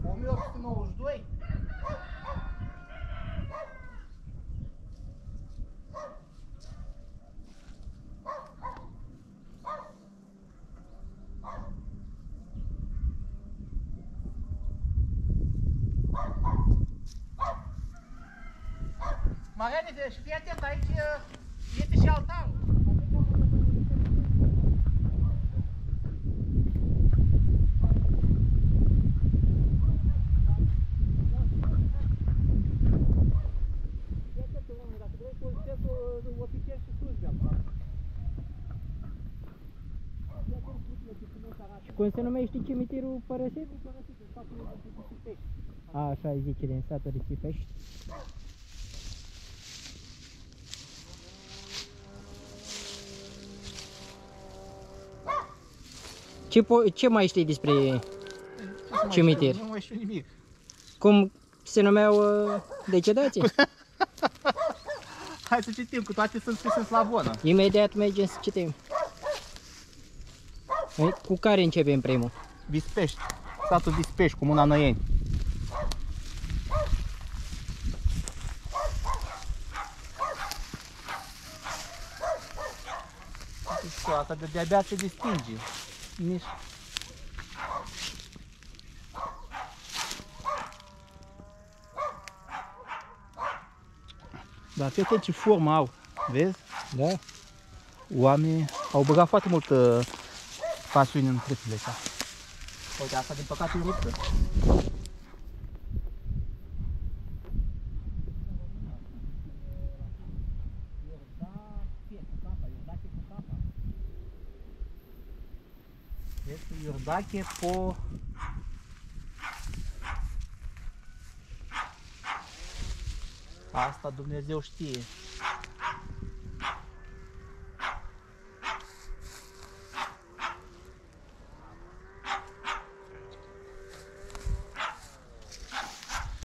1892? Mariane, și fii atent, aici este și altarul. Și cum se numește cimitirul părăsit? A, așa îi zice, din satul Risipești. Ce mai știi despre cimitir? Nu mai știu nimic. Cum se numeau decedații? Hai să citim, că toate sunt scrise în slavonă. Imediat mergem să citim. Cu care începem primul? Vispești, satul Vispești, comuna Năieni. Asta de-abia se distinge. Nici... Dar fii atent ce formă au, vezi? Da? Oamenii au băgat foarte multă pasiune în treptele astea. Uite, asta din păcate e ruptă. Este Iordache po... Asta Dumnezeu știe.